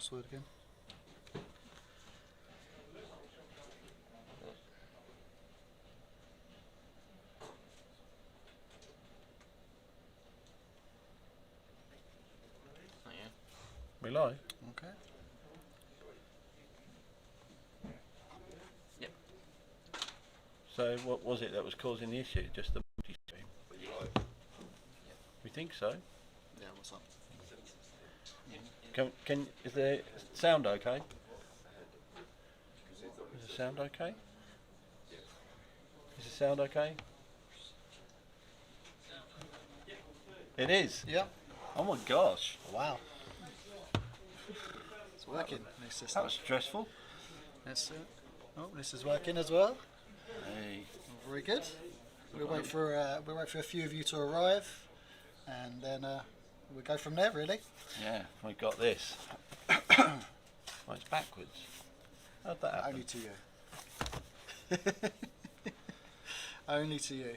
password again. Oh, yeah. We live? Okay. Yep. So what was it that was causing the issue? Just the multi-stream? We think so. Yeah, what's up? Is the sound okay? Is the sound okay? Is the sound okay? It is? Yeah. Oh my gosh. Wow. It's working. New That system. was stressful. That's it. Oh, this is working as well. Hey. Very good. We'll wait for a few of you to arrive, and then we'll go from there. Really. Yeah, we got this. Oh, it's backwards. How'd that happen? Only to you. Only to you.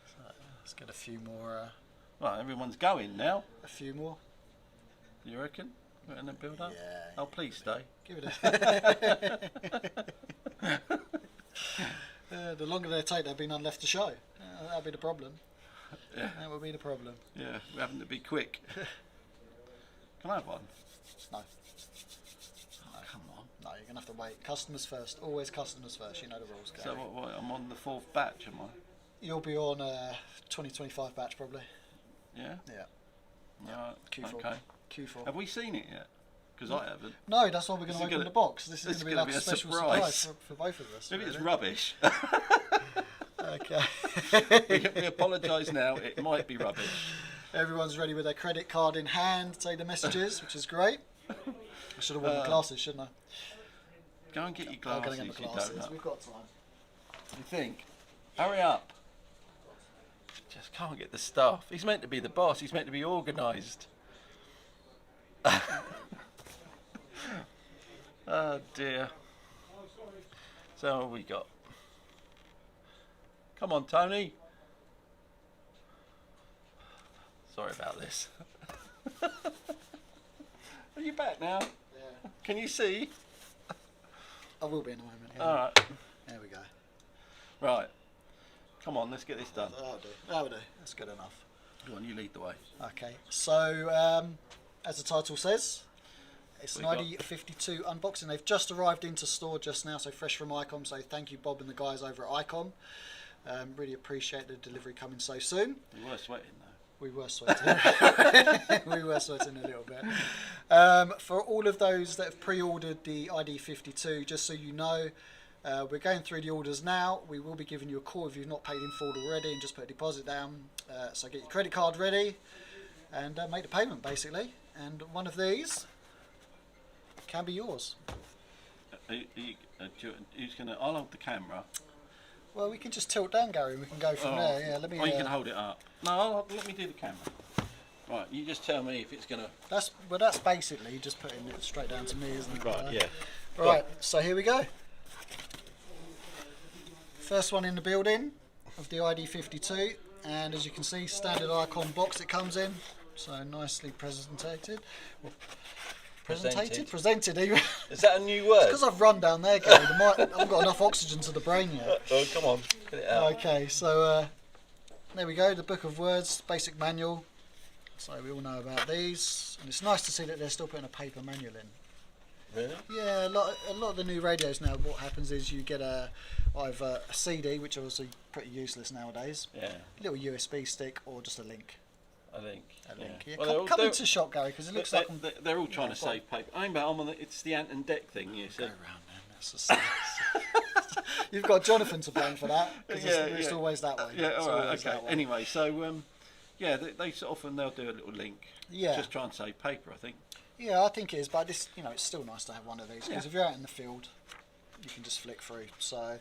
So, let's get a few more. Right, everyone's going now. A few more. You reckon? We're in the build up? Yeah. Oh, please stay. Give it a. The longer they take, there'll be none left to show. That'll be the problem. Yeah. That will be the problem. Yeah, we're having to be quick. Can I have one? No. Oh, come on. No, you're going to have to wait. Customers first. Always customers first. You know the rules, Gary. So what, I'm on the 4th batch, am I? You'll be on 2025 batch probably. Yeah? Yeah. Right, Q4. okay. Q4. Have we seen it yet? Because I haven't. No, that's why we're going This to is open gonna- the box. This this is is going to be gonna like be a a special surprise. surprise for both of us. If it's really. rubbish, Okay. we apologise now, it might be rubbish. Everyone's ready with their credit card in hand to say the messages, which is great. I should have worn my glasses, shouldn't I? Go and get your I'm glasses, going to get you my glasses. donut. We've got time. You think? Hurry up. Just can't get the stuff. He's meant to be the boss, he's meant to be organised. Oh dear. So what have we got? Come on, Tony. Sorry about this. Are you back now? Yeah. Can you see? I will be in a moment. Yeah. Alright. There we go. Right. Come on, let's get this done. That'll do. That'll do. That's good enough. Go on, you lead the way. Okay. So, as the title says, it's an We got- ID-52 unboxing. They've just arrived into store just now, so fresh from Icom. So thank you, Bob and the guys over at Icom. Really appreciate the delivery coming so soon. You were sweating though. We were sweating. We were sweating a little bit. For all of those that have pre-ordered the ID-52, just so you know, we're going through the orders now. We will be giving you a call if you've not paid in full already, and just put a deposit down. So get your credit card ready and make the payment basically. And one there can be yours. Who's gonna? I'll hold the camera. Well, we can just tilt down, Gary, and we can go from there. Yeah, let me. Oh, you can hold it up. No, let me do the camera. Right, you just tell me if it's gonna. That's basically just putting it straight down to me, isn't it? Right, yeah. Right, so here we go. First one in the building of the ID-52, and as you can see, standard Icom box it comes in, so nicely presented. Well, presented even. Is that a new word? Because I've run down there, Gary. I haven't got enough oxygen to the brain yet. Oh, come on, get it out. Okay, so there we go. The book of words, basic manual. So we all know about these, and it's nice to see that they're still putting a paper manual in. Really? Yeah, a lot of the new radios now. What happens is you get either a CD, which are obviously pretty useless nowadays, Yeah, a little USB stick, or just a link. I think. A link. Yeah. Well, Come into shop, Gary, because it looks like they're all trying to save paper. I'm on the. It's the Ant and Deck thing, you see. Go around, man. That's just, you've got Jonathan to blame for that. Because it's always that way. Yeah, It's all right, always okay. that way. Anyway, so yeah, they sort of often they'll do a little link. Yeah. Just try and save paper, I think. Yeah, I think it is, but this, it's still nice to have one of these because Yeah. if you're out in the field, you can just flick through. So,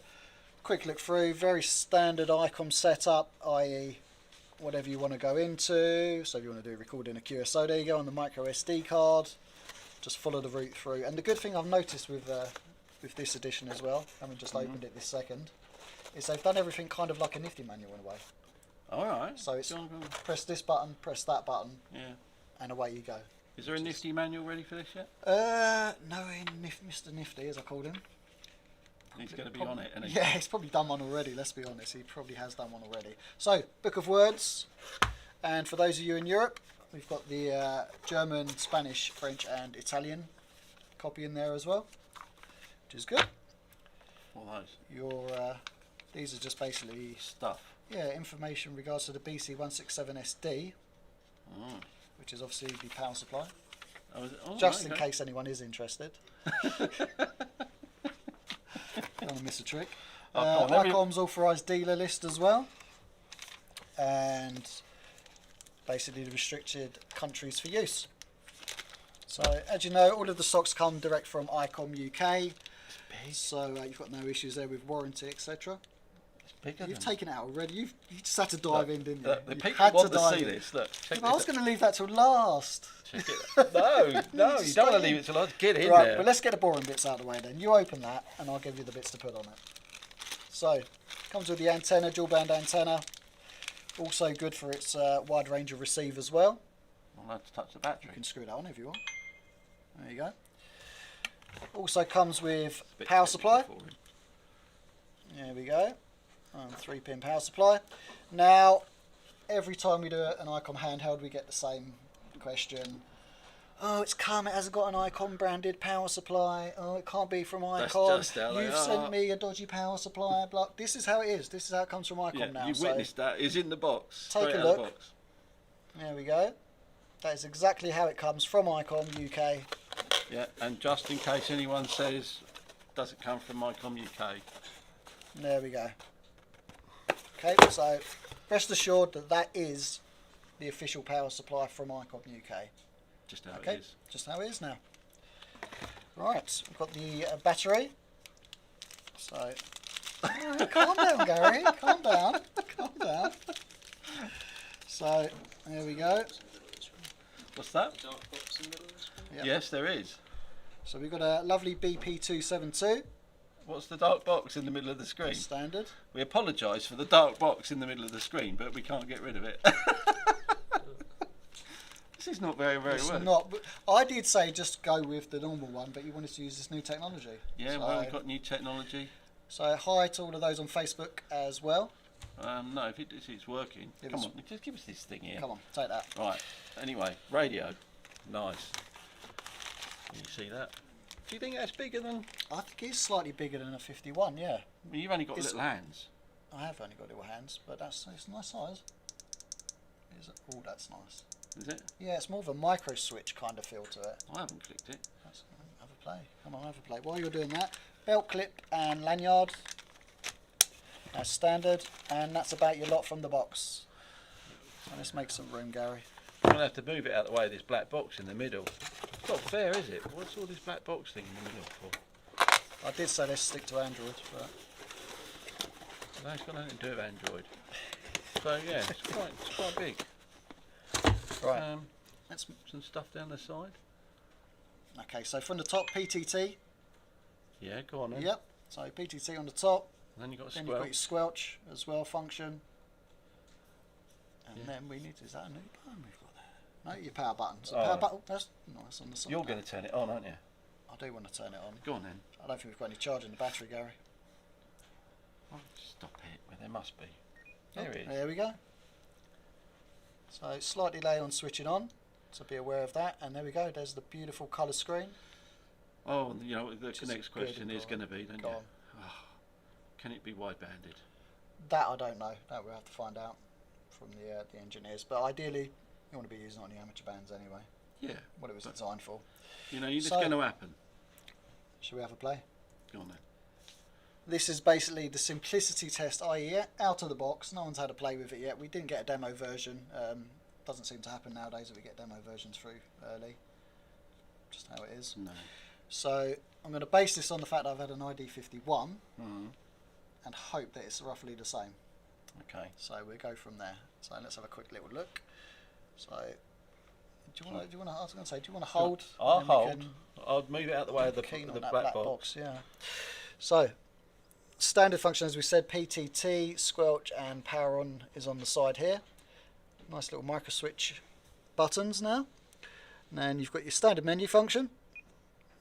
quick look through, very standard Icom setup, i.e., whatever you want to go into. So, if you want to do recording a QSO, there you go on the micro SD card. Just follow the route through. And the good thing I've noticed with this edition as well, having just opened it this second, is they've done everything kind of like a nifty manual in a way. All right. So it's Go on. press this button, press that button, Yeah. and away you go. Is there a nifty manual ready for this yet? No, Mr. Nifty, as I called him. He's going to be on it, isn't he? Yeah, he's probably done one already, let's be honest. He probably has done one already. So, Book of Words. And for those of you in Europe, we've got the German, Spanish, French and Italian copy in there as well, which is good. What are those? These are just basically Stuff. yeah, information in regards to the BC167SD, which is obviously the power supply. Oh, is it? Oh, Just okay. in case anyone is interested. Don't want to miss a trick. Oh, come on, Icom's authorised dealer list as well. And basically the restricted countries for use. So as you know, all of the stocks come direct from Icom UK. So you've got no issues there with warranty, etc. You've taken it out already. You just had to dive in, didn't you? Look, the You people had want to dive see in. this. Look, check I was going to leave that till last. Check it. No, you don't want to leave it till last. Get in Right, there. but let's get the boring bits out of the way then. You open that and I'll give you the bits to put on it. So, comes with the antenna, dual band antenna. Also good for its wide range of receive as well. I'm allowed to touch the battery. You can screw that on if you want. There you go. Also comes with It's a bit power technical supply. for him. There we go. 3-pin power supply. Now, every time we do an Icom handheld, we get the same question. Oh, it hasn't got an Icom branded power supply. Oh, it can't be from That's Icom. just how they You've are. sent me a dodgy power supply. Blah. This is how it is. This is how it comes from Icom Yeah, now. you've So, witnessed that. It's in the box. Take Straight a out of the look. box. there we go. That is exactly how it comes from Icom UK. Yeah, and just in case anyone says doesn't come from Icom UK. There we go. Okay, so rest assured that that is the official power supply from Icom UK. Just how Okay, it is. just how it is now. Right, we've got the battery. So, alright, calm down, Gary. Calm down. Calm down. So, there we go. What's that? Yep. Yes, there is. So we've got a lovely BP272 What's the dark box in the middle of the screen? standard. We apologise for the dark box in the middle of the screen, but we can't get rid of it. This is not very It's well. not. I did say just go with the normal one, but you wanted to use this new technology. Yeah, so, well, we've got new technology. So hi to all of those on Facebook as well. No, if it's working. Give Come us- on, just give us this thing here. Come on, take that. Right. Anyway, radio. Nice. Can you see that? Do you think that's bigger than? I think it's slightly bigger than a 51. Yeah, Well, you've only got It's- little hands. I have only got little hands, but it's a nice size. Oh, that's nice. Is it? Yeah, it's more of a micro switch kind of feel to it. I haven't clicked it. Have a play. Come on, have a play. While you're doing that, belt clip and lanyard. That's standard, and that's about your lot from the box. So let's make some room, Gary. I'm gonna have to move it out of the way of this black box in the middle. It's not fair, is it? What's all this black box thing in the middle for? I did say let's stick to Android, but No, it's got nothing to do with Android. So yeah, it's quite big. right. Let's. Some stuff down the side. Okay, so from the top, PTT. Yeah, go on then. Yep. So PTT on the top. And then you've got a Then you've got squelch. your squelch as well function. And Yeah. then we need, is that a new button we've got there? No, your power button. So Oh. power button, that's nice on the side. You're going to turn it on, aren't you? I do want to turn it on. Go on then. I don't think we've got any charge in the battery, Gary. Oh, stop it. Well, there must be. There it is. There we go. So slightly late on switching on, so be aware of that. And there we go, there's the beautiful colour screen. Oh, you know, the Which is next good, question is go going on. to be, don't Go you? on. Oh, can it be wide-banded? That I don't know. That we'll have to find out from the engineers. But ideally, you want to be using it on the amateur bands anyway. Yeah. What it was But- designed for. You know, it's So- going to happen. Should we have a play? Go on then. This is basically the simplicity test, i.e. out of the box. No one's had a play with it yet. We didn't get a demo version. Doesn't seem to happen nowadays that we get demo versions through early. Just how it is. No. So I'm going to base this on the fact that I've had an ID-51 Mm. and hope that it's roughly the same. Okay. So we'll go from there. So let's have a quick little look. So do you want to? I was going to say, do you want to hold? I'll And then we hold. can I'll move it out of the way of the keen on black, that box. Yeah. So standard function, as we said, PTT, squelch, and power on is on the side here. Nice little micro switch buttons now. And then you've got your standard menu function.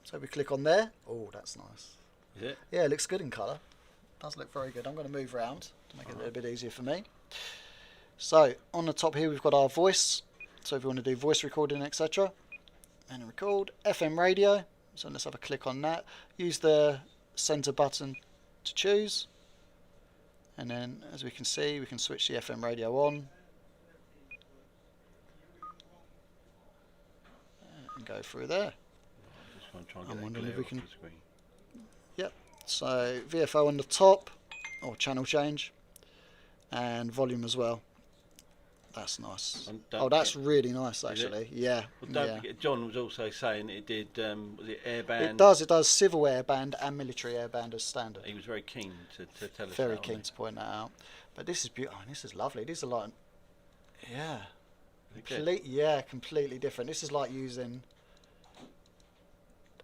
So we click on there. Oh, that's nice. Is it? Yeah, it looks good in colour. Does look very good. I'm going to move around to make it a little bit easier for me. So on the top here we've got our voice. So if you want to do voice recording, etc. And record. FM radio. So let's have a click on that. Use the centre button to choose. And then as we can see, we can switch the FM radio on. And go through there. I'm wondering if we can. Yep. So VFO on the top, or channel change, and volume as well. That's nice. Oh, that's really nice actually. Yeah. Well, don't forget, John was also saying it did. Was it airband? It does. It does civil airband and military airband as standard. He was very keen to tell us. Very keen to point that out. But this is beautiful. Oh, this is lovely. These are like, yeah, completely different. This is like using.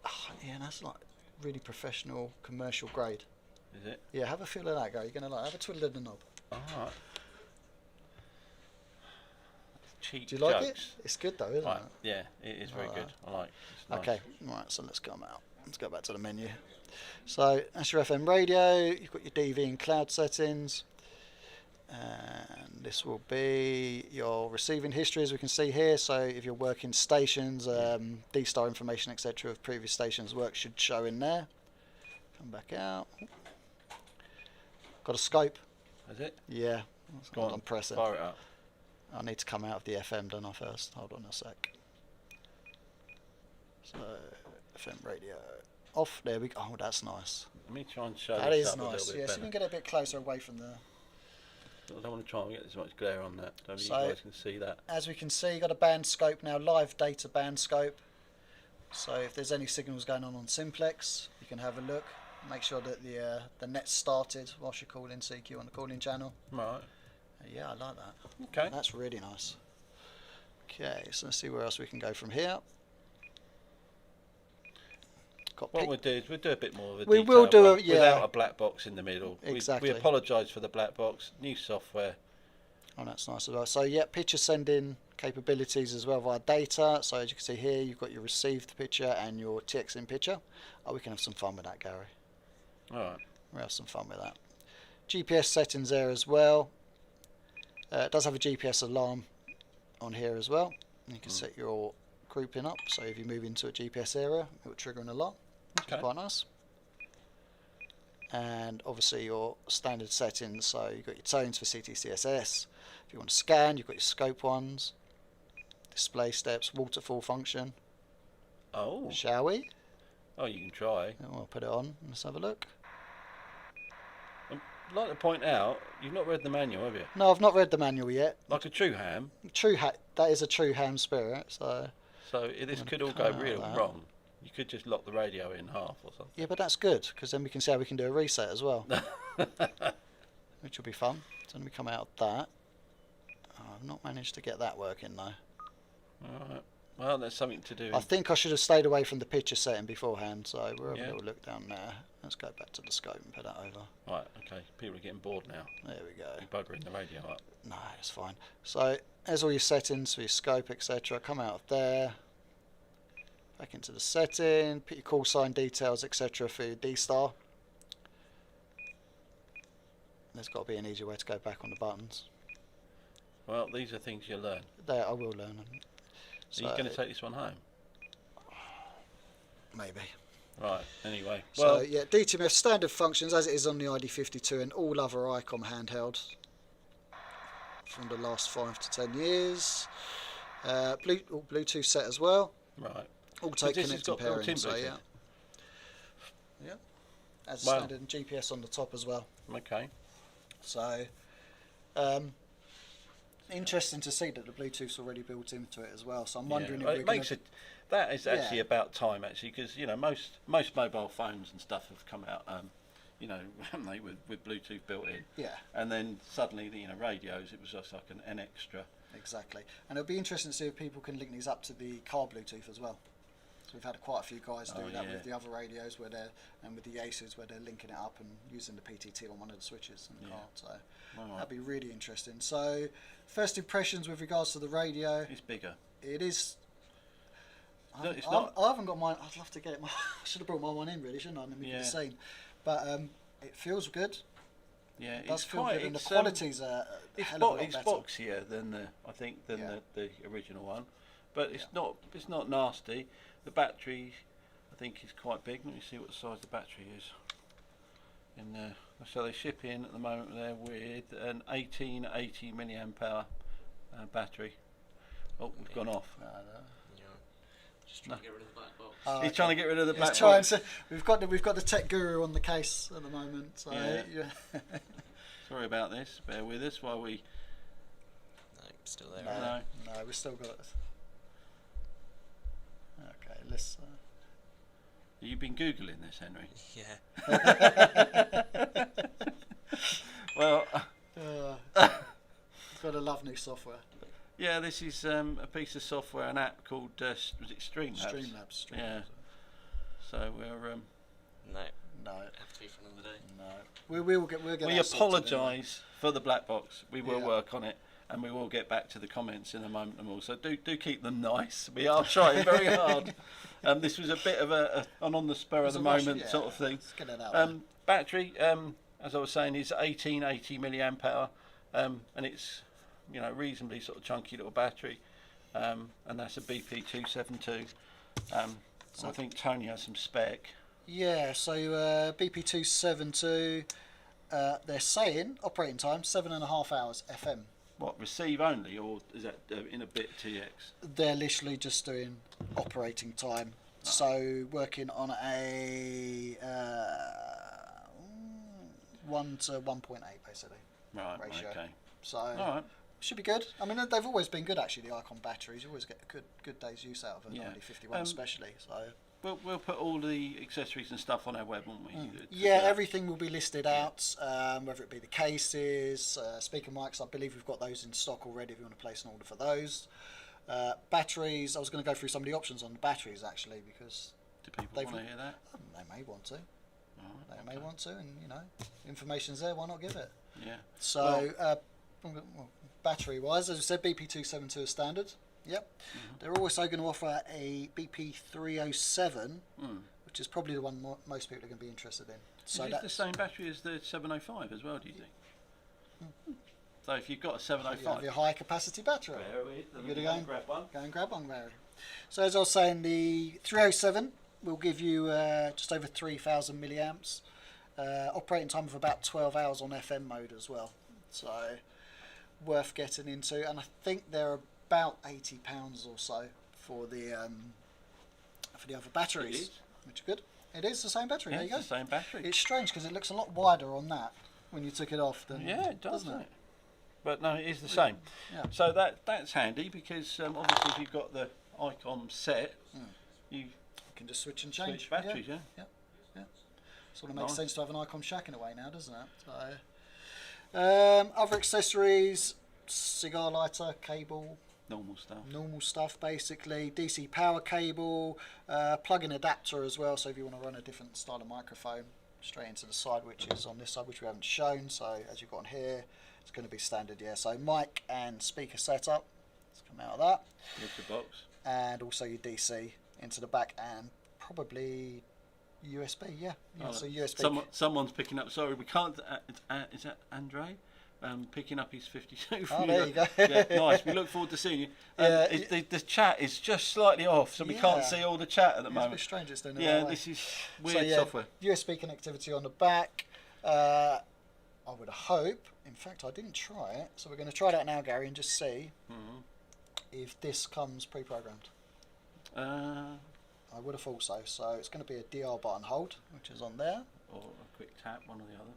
Oh, yeah, that's like really professional commercial grade. Is it? Yeah, have a feel of that, guy. You're gonna like have a twiddle of the knob. Alright. Cheap Do you like jokes. it? It's good though, isn't Right. it? Yeah, it is very good. I like it. It's nice. Okay, right, so let's come out. Let's go back to the menu. So that's your FM radio, you've got your DV and cloud settings. And this will be your receiving history, as we can see here. So if you're working stations, D-star information, etc. of previous stations' work should show in there. Come back out. Got a scope. Is it? Yeah. Go on, press it. fire it up. I need to come out of the FM, don't I, first? Hold on a sec. So, FM radio off. There we go. Oh, that's nice. Let me try and show That this is up a little nice. bit Yeah, so better. you can get a bit closer away from the... I don't want to try and get as much glare on that. So So- you guys can see that. As we can see, you've got a band scope now, live data band scope. So if there's any signals going on Simplex, you can have a look. Make sure that the net's started whilst you're calling CQ on the calling channel. Right. Yeah, I like that. Okay. That's really nice. Okay, so let's see where else we can go from here. Got What we'll do is we'll do a bit more of a We detailed will do one a- yeah. without a black box in the middle. Exactly. We apologise for the black box. New software. Oh, that's nice as well. So yeah, picture sending capabilities as well via data. So as you can see here, you've got your received picture and your TXN picture. Oh, we can have some fun with that, Gary. All right. We'll have some fun with that. GPS settings there as well. It does have a GPS alarm on here as well. You can set your grouping up, so if you move into a GPS area, it will trigger an alarm. Which is quite nice. And obviously your standard settings, so you've got your tones for CTCSS. If you want to scan, you've got your scope ones, display steps, waterfall function. Oh. Shall we? Oh, you can try. I'll put it on. Let's have a look. I'd like to point out, you've not read the manual, have you? No, I've not read the manual yet. Like a true ham. That is a true ham spirit. So This could all cut go out real that. wrong. You could just lock the radio in half or something. yeah, but that's good because then we can see how we can do a reset as well, which will be fun. So let me come out of that. Oh, I've not managed to get that working though. All right. Well, there's something to do. I think I should have stayed away from the picture setting beforehand. So we'll have Yeah. a little look down there. Let's go back to the scope and put that over. Right, okay. People are getting bored now. There we go. You're buggering the radio up. No, it's fine. So there's all your settings for your scope, etc. Come out of there. Back into the setting. Put your call sign details, etc. for your D-star. There's got to be an easier way to go back on the buttons. Well, these are things you learn. There, I will learn them. Are you going to take this one home? Maybe. Right, anyway. So Well, yeah, DTMF standard functions as it is on the ID-52 and all other Icom handhelds from the last 5 to 10 years. Bluetooth set as well. right. Auto This has connect got and pairing. built-in So Bluetooth. yeah. As Wow. standard and GPS on the top as well. Okay. So interesting to see that the Bluetooth's already built into it as well. So I'm wondering Yeah. if It we're makes going it. That is actually Yeah. about time, actually, because most mobile phones and stuff have come out, haven't they, with Bluetooth built in. Yeah. And then suddenly, radios, it was just like an extra. Exactly, and it'll be interesting to see if people can link these up to the car Bluetooth as well. So we've had quite a few guys do that with the other radios and with the Asus where they're linking it up and using the PTT on one of the switches in the car. So that'd be really interesting. So first impressions with regards to the radio, It's bigger. it is. it's not. I haven't got mine. I'd love to get my. I should have brought my one in, really, shouldn't I? And then we could have seen. But it feels good. Yeah, It does it's feel quite. good, and the It's, qualities are a hell of a lot it's better. boxier than the original one, but it's not nasty. The battery, I think, is quite big. Let me see what size the battery is. In there, so they ship in at the moment there with an 1880 milliamp hour battery. Oh, we've gone off. Just trying to get rid of the black box. He's trying to get rid of the He's black trying box. to. We've got the tech guru on the case at the moment. So yeah. Sorry about this. Bear with us while we. No, still there. No, we've still got it. Okay, let's. You've been googling this, Henry. Yeah. Well. Gotta love new software. Yeah, this is a piece of software, an app called was it Streamlabs? Streamlabs. Yeah. So we're. No. No. Have to be for another day. No. We'll get. We that sorted apologise for the black box. We will Yeah. work on it, and we will get back to the comments in a moment and all. So do keep them nice. We are trying very hard. This was a bit of an on the spur of the moment sort of thing. Let's get it out. Battery, as I was saying, is 1880 milliamp hour, and it's reasonably sort of chunky little battery, and that's a BP272. So I think Tony has some spec. Yeah, so BP272, they're saying operating time 7.5 hours FM. What, receive only, or is that in a bit TX? They're literally just doing operating time. Oh. So working on a 1 to 1.8 basically. Right, ratio. okay. So All right. should be good. I mean, they've always been good actually. The Icom batteries, you always get a good day's use out of a Yeah. 9051 especially. So. We'll put all the accessories and stuff on our web, won't we? Yeah, everything will be listed out, whether it be the cases, speaker mics. I believe we've got those in stock already if you want to place an order for those. Batteries, I was going to go through some of the options on the batteries actually because Do people want to hear that? they may want to. Right, They may want to, and information's there, why not give it? Yeah. So, battery-wise, as I said, BP272 is standard. Yep. Mm-hmm. They're also going to offer a BP307, which is probably the one most people are going to be interested in. So is it the same battery as the 705 as well, do you think? So if you've got a You 705... have your high-capacity battery. You're going to go and grab one. Go and grab one, Barry. So as I was saying, the 307 will give you just over 3,000 milliamps. Operating time of about 12 hours on FM mode as well. So worth getting into. And I think they're about £80 or so for the other batteries. It is. Which are good. It is the same battery. Yeah, there you go. it's the same battery. It's strange because it looks a lot wider on that when you took it off than Yeah, it does, doesn't it? But no, it is the same. Yeah. So that's handy because obviously if you've got the Icom set, you can just switch and change switch batteries, yeah. Sort of makes Nice. sense to have an Icom shack in a way now, doesn't it? So, other accessories: cigar lighter, cable, Normal stuff. basically. DC power cable, plug-in adapter as well. So if you want to run a different style of microphone straight into the side, which is on this side, which we haven't shown. So as you've got on here, it's going to be standard. Yeah. So mic and speaker setup. Let's come out of that. With the box. And also your DC into the back and probably USB, yeah. So USB. Someone's picking up. Sorry, we can't. Is that Andre? Picking up his 52. Oh, there you go. Yeah, nice. We look forward to seeing you. The chat is just slightly off, so we can't see all the chat at the moment. It's a bit strange it's doing it Yeah, that way. this is weird software. USB connectivity on the back. I would hope. In fact, I didn't try it, so we're going to try that now, Gary, and just see if this comes pre-programmed. I would have thought so. So it's going to be a DR button hold, which is on there. Or a quick tap, one or the other.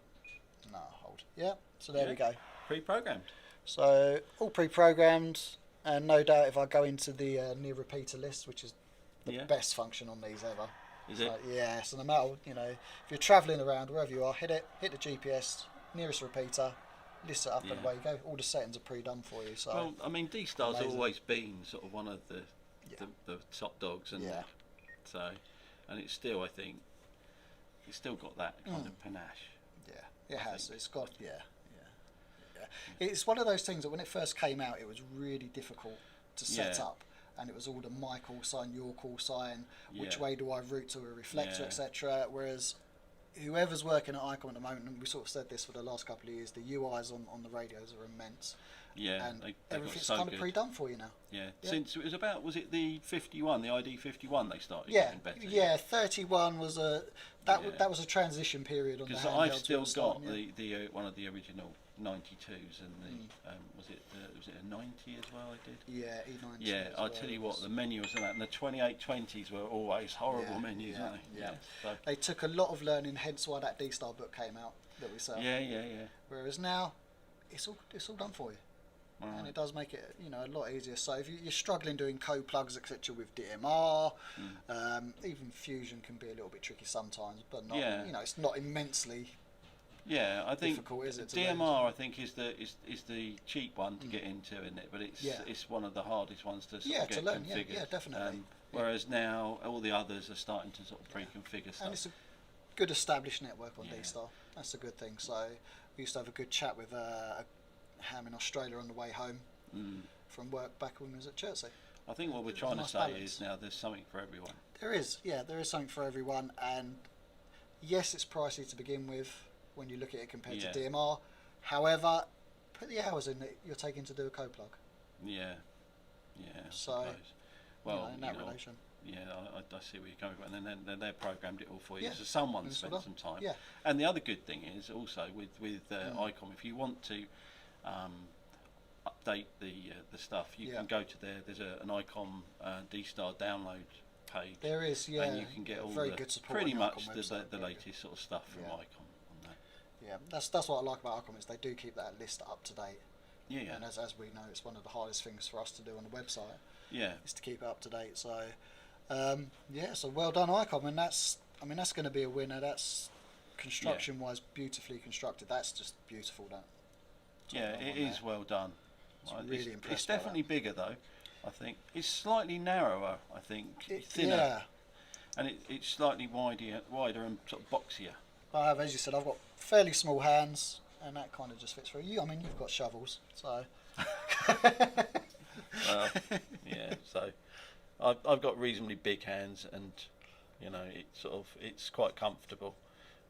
No, hold. Yeah. So there we go. Pre-programmed. So all pre-programmed, and no doubt if I go into the near repeater list, which is the best function on these ever. Is it? Yeah. So no matter if you're travelling around wherever you are, hit the GPS, nearest repeater, list it up, and away you go. All the settings are pre-done for you. So well, I mean, D-Star's always been sort of one of the top dogs, and so, and it's still, I think, it's still got that kind of panache. Yeah, it has. It's got It's one of those things that when it first came out, it was really difficult to set up. and it was all the my call sign, your call sign, which Yeah. way do I route to a reflector, Yeah. etc. Whereas whoever's working at Icom at the moment, and we sort of said this for the last couple of years, the UIs on the radios are immense. Yeah, And they got everything's so kind of good. pre-done for you now. Yeah. Yeah. Since it was about, was it the 51, the ID-51 they started Yeah, getting better? yeah. 31 was that was a transition period on the Because handhelds. I've still we were starting, got yeah. the one of the original 92s, and the was it a 90 as well? I did. Yeah, E90. Yeah, as I well. tell you what, the menus and that, and the 2820s were always horrible Yeah, menus, yeah, aren't they? yeah. So, They took a lot of learning, hence why that D-Star book came out that we sell. yeah. Whereas now, it's all done for you. And Right. it does make it, a lot easier. So if you're struggling doing code plugs, etc., with DMR, even Fusion can be a little bit tricky sometimes, but not. Yeah. It's not immensely. Yeah, I think Difficult, is it, to DMR I think is the cheap one to get into, isn't it? But Yeah. it's one of the hardest ones to sort Yeah, of to get learn, yeah, configured. yeah, definitely. Whereas now all the others are starting to sort of pre-configure stuff. And it's a good established network on Yeah. D-Star. That's a good thing. So we used to have a good chat with a ham in Australia on the way home from work back when we was at Chertsey. I think what we're It's a trying to nice say balance. is now there's something for everyone. There is something for everyone, and yes, it's pricey to begin with when you look at it compared Yeah. to DMR. However, put the hours in that you're taking to do a code plug. Yeah, I So, suppose. Well, in that relation. Yeah, I see where you're coming from, and then they've programmed it all for you. Yeah. So someone It's spent all some time. Yeah. And the other good thing is also with Icom, if you want to update the stuff, you Yeah. can go to there's an Icom D-Star download page. There is, yeah. And you can get all very the good support pretty on much Icom the website, very good. latest sort of stuff from Yeah. Icom on that. Yeah, that's what I like about Icom is they do keep that list up to date. Yeah. And as we know, it's one of the hardest things for us to do on the website Yeah. is to keep it up to date. So, so well done Icom, and that's going to be a winner. That's construction wise beautifully constructed. That's just beautiful. That. Yeah, top it one is there. well done. It's Right, really impressed It's by that. definitely bigger though. I think it's slightly narrower. I think thinner, Yeah, and it's slightly wider and sort of boxier. I have, as you said, I've got fairly small hands, and that kind of just fits through. You've got shovels, so. Well, yeah. So I've got reasonably big hands, and it's quite comfortable.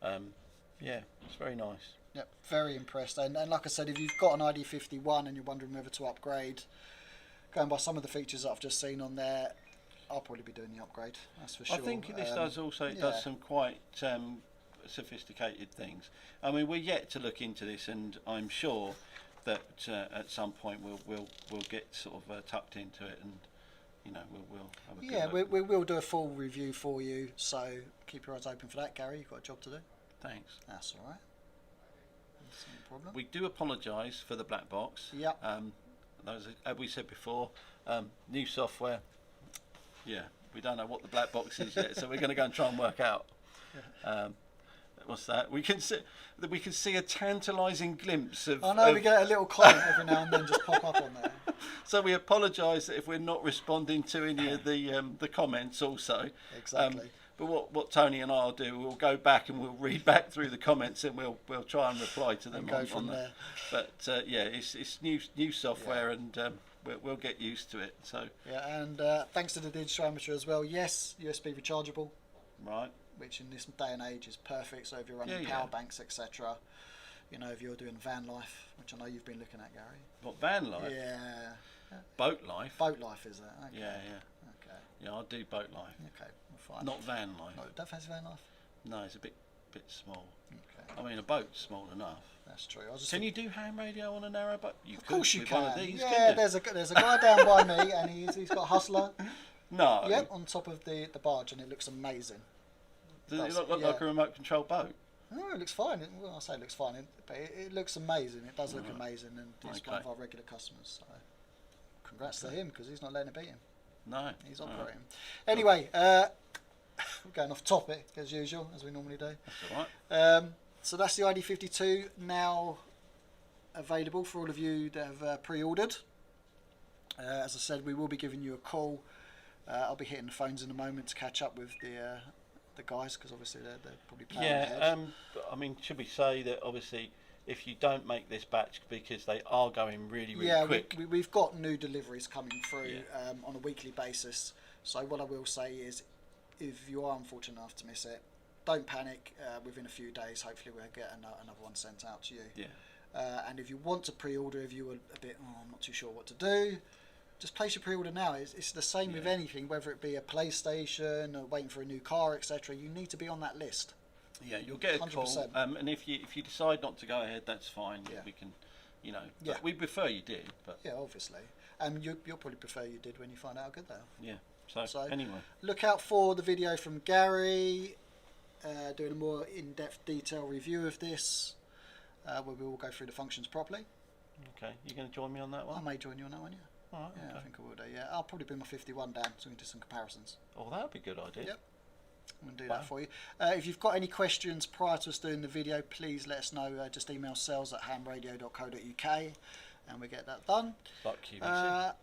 Yeah, it's very nice. Yep, very impressed. And like I said, if you've got an ID-51 and you're wondering whether to upgrade, going by some of the features that I've just seen on there, I'll probably be doing the upgrade. That's for sure. I think this does some quite sophisticated things. I mean, we're yet to look into this, and I'm sure that at some point we'll get sort of tucked into it, and we'll have a good Yeah, look. we will do a full review for you, so keep your eyes open for that, Gary. You've got a job to do. Thanks. That's all right. That's no problem. We do apologise for the black box. Yep. As we said before, new software. Yeah, we don't know what the black box is yet, so we're going to go and try and work out. What's that? We can see a tantalising glimpse of. I know we get a little comment every now and then just pop up on there. So we apologise if we're not responding to any of the comments also. Exactly. But what Tony and I'll do, we'll go back and we'll read back through the comments, and we'll try and reply to them And go on from that. there. But it's new software, and we'll get used to it. So Yeah, and thanks to the digital amateur as well. Yes, USB rechargeable, right, which in this day and age is perfect. So if you're running Yeah, power yeah. banks, etc., if you're doing van life, which I know you've been looking at, Gary. what van life, Yeah, boat life, boat life is that? Okay. yeah, Okay. yeah. I'll do boat life, Okay. Fine. not van life. No, don't fancy van life. No, it's a bit small. Okay, I mean, a boat's small enough. that's true. I was just Can you do ham radio on a narrow boat? Of course you with can. One of these, yeah, couldn't you? there's a guy down by me, and he's got a Hustler. No. Yep, on top of the barge, and it looks amazing. Does it Does, look like yeah. a remote control boat? No, it looks fine. Well, I say it looks fine, but it looks amazing. It does look amazing, and he's one of Okay. our regular customers. So, congrats to him because he's not letting it beat him. No. He's All right. operating. Anyway, we're going off topic as usual, as we normally do. That's all right. So that's the ID-52 now available for all of you that have pre-ordered. As I said, we will be giving you a call. I'll be hitting the phones in a moment to catch up with the guys because obviously they're probably playing ahead. But, I mean, should we say that obviously if you don't make this batch, because they are going really quick. We've got new deliveries coming through on a weekly basis. So what I will say is, if you are unfortunate enough to miss it, don't panic. Within a few days, hopefully we'll get another one sent out to you. Yeah. And if you want to pre-order, if you were a bit, I'm not too sure what to do, just place your pre-order now. It's the same with anything, whether it be a PlayStation or waiting for a new car, etc. You need to be on that list. Yeah, you'll get a 100%. call. And if you decide not to go ahead, that's fine. Yeah. We can, but we prefer you did. But yeah, obviously. And you'll probably prefer you did when you find out how good they are. Yeah. So anyway, look out for the video from Gary, doing a more in-depth detail review of this, where we will go through the functions properly. Okay, you going to join me on that one? I may join you on that one, All right, yeah. okay. I think I will do, yeah. I'll probably bring my 51 down so we can do some comparisons. Oh, that would be a good idea. Yep. I'm going to do that for you. If you've got any questions prior to us doing the video, please let us know. Just email sales@hamradio.co.uk and we get that done. Like QVC.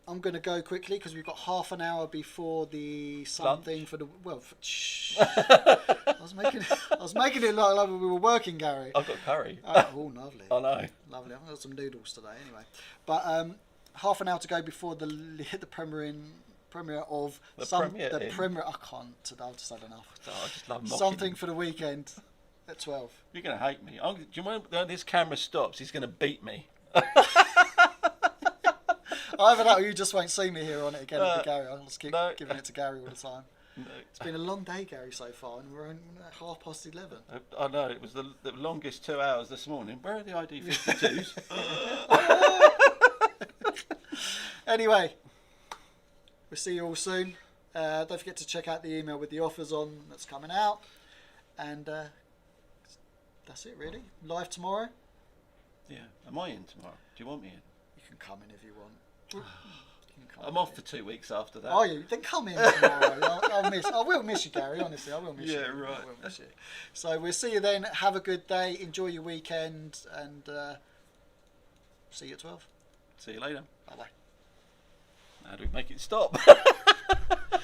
I'm going to go quickly because we've got half an hour before the something for the shh. I was making it look like we were working, Gary. I've got curry. Oh, lovely. I know. Lovely. I've got some noodles today, anyway. But half an hour to go before the premiere of the premiere. I can't. I've just had enough. Oh, I just love mocking Something him. for the weekend at 12. You're going to hate me. Do you remember when this camera stops? He's going to beat me. Either that or you just won't see me here on it again with Gary. I'll just keep giving it to Gary all the time. No. It's been a long day, Gary, so far, and we're only at 11:30. I know, it was the longest 2 hours this morning. Where are the ID-52s? Anyway, we'll see you all soon. Don't forget to check out the email with the offers on that's coming out. And that's it, really. Live tomorrow. Yeah. Am I in tomorrow? Do you want me in? You can come in if you want. You can come I'm in. off for 2 weeks after that. Are you? Then come in tomorrow. I will miss you, Gary. Honestly, I will miss you. Yeah, right. I will miss you. So we'll see you then. Have a good day. Enjoy your weekend, and see you at 12. See you later. Bye bye. How do we make it stop?